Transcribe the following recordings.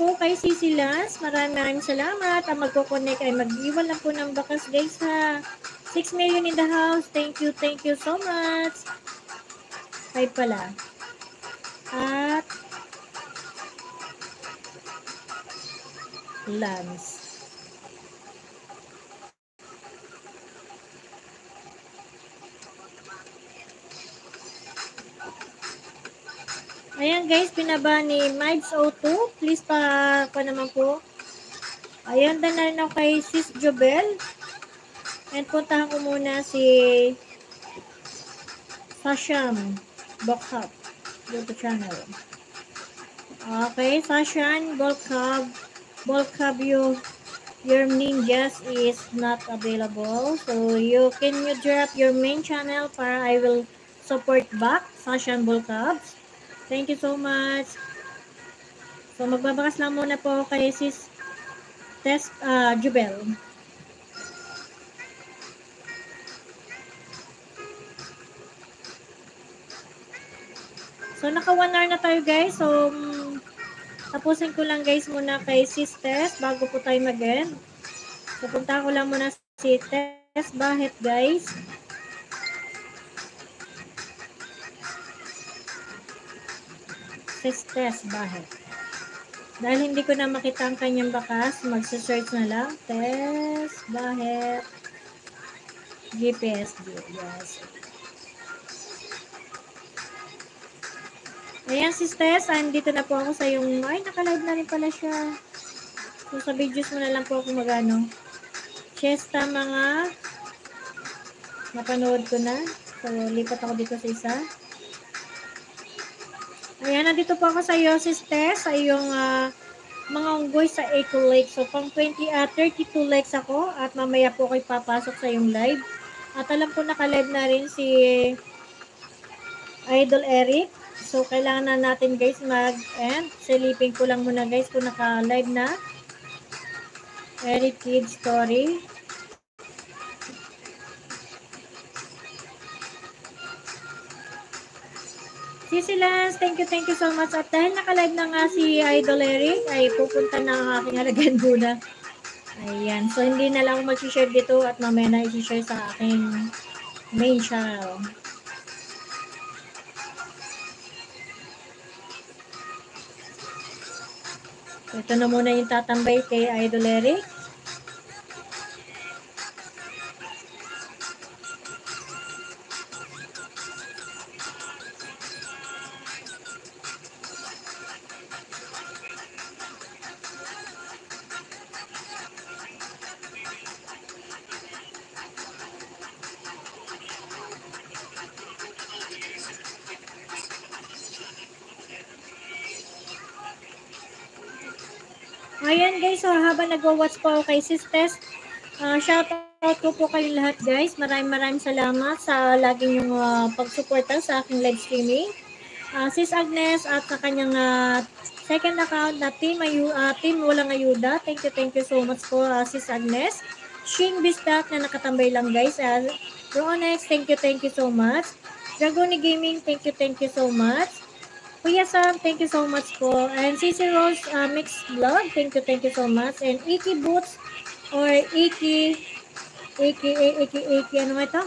po kay Sisilas. Maraming salamat. Ang magkoconnect ay mag-iwan lang po ng bakas guys ha. 6 million in the house. Thank you so much. 5 pala. At Lance. Ayan guys, pinaba ni Mides02. Please pa naman po. Ayan, dan na rin ako kay Sis Jobel. And puntahan ko muna si Sasham Bokhab. YouTube channel. Okay, Sashan Bokhab, your ninjas is not available. So you drop your main channel para I will support back Sashan Bokhab. Thank you so much. So, magbabakas lang muna po kay Sis Jubel. So, naka 1 hour na tayo guys. So, tapusin ko lang guys muna kay Sis Tess bago po tayo mag-end. So, punta ko lang muna si Tess Bahet guys. Tess Bahet. Dahil hindi ko na makita ang kanyang bakas, magsa-search na lang. Tess Bahet GPSD. Yes. Ayan, Sis Tess. Dito na po ako sa yung... Ay, naka-live na rin pala siya. So, sa videos mo na lang po ako magano. Chesta mga napanood ko na. So, lipat ako dito sa isa. Ayan, nandito po ako sa iyo, Sis Tess, sa iyong mga unggoy sa Eco Lake. So, pang 32 likes ako at mamaya po ako ipapasok sa iyong live. At alam ko naka-live na rin si Idol Eric. So, kailangan na natin guys mag-end. Silipin ko lang muna guys kung naka-live na. Eric Kids Story. Sisi Lance, thank you so much. At dahil naka-live na nga si Idol Eric, ay pupunta na ang aking halagan muna. Ayan. So, hindi na lang ako mag-share dito at mamaya na i-share sa aking main channel. Ito na muna yung tatambay kay Idol Eric. Ayan guys, so habang nag-watch po ako kay Sis Tess, shoutout ko po kayong lahat guys. Maraming salamat sa laging yung pagsuporta sa aking live streaming. Sis Agnes at sa kanyang second account na Team Walang Ayuda. Thank you so much po Sis Agnes. Shing Bistak na nakatambay lang guys. Ronex, thank you so much. Dragoni Gaming, thank you so much. Kuya Sam, thank you so much po. And CC Rose Mixed Vlog, thank you so much. And Iki Boots or Iki, ano nga ito?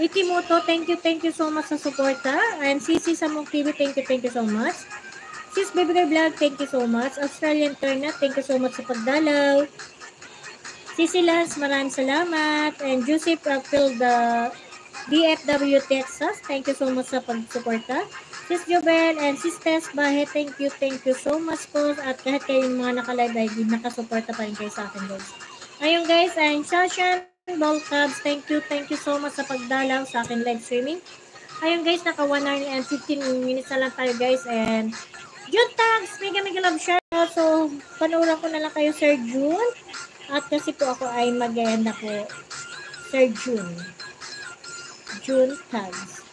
Iki Moto, thank you so much sa suporta. And CC Samong TV, thank you so much. Sis Baby Girl Vlog, thank you so much. Australian Internet, thank you so much sa pagdalaw. CC Lance, maraming salamat. And Joseph Phil the DFW Texas, thank you so much sa pagsuporta. Sis Jobel and Sis Tess Bahet, thank you so much po. At kahit kayong mga naka-live ay nakasuporta pa rin kayo sa akin guys. Ayun guys, and Sashan Bokhab, thank you so much sa pagdalaw sa akin live streaming. Ayun guys, naka 1 hour and 15 minutes na lang tayo guys. And June Tags, mega love shoutout. So, panuran ko na lang kayo Sir June. At kasi po ako ay mag-end na po Sir June Tags.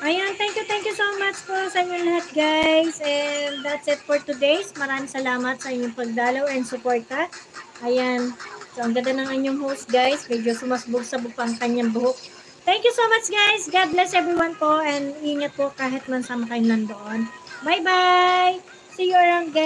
Ayan, thank you so much po sa inyo lahat guys. And that's it for today's. Maraming salamat sa inyong pagdalaw and suporta. Ayan. So, ang ganda ng inyong host guys. Medyo sumasbog-sabog pa ang kanyang buhok. Thank you so much guys. God bless everyone po. And ingat po kahit man sama kayo nandoon. Bye-bye. See you around guys.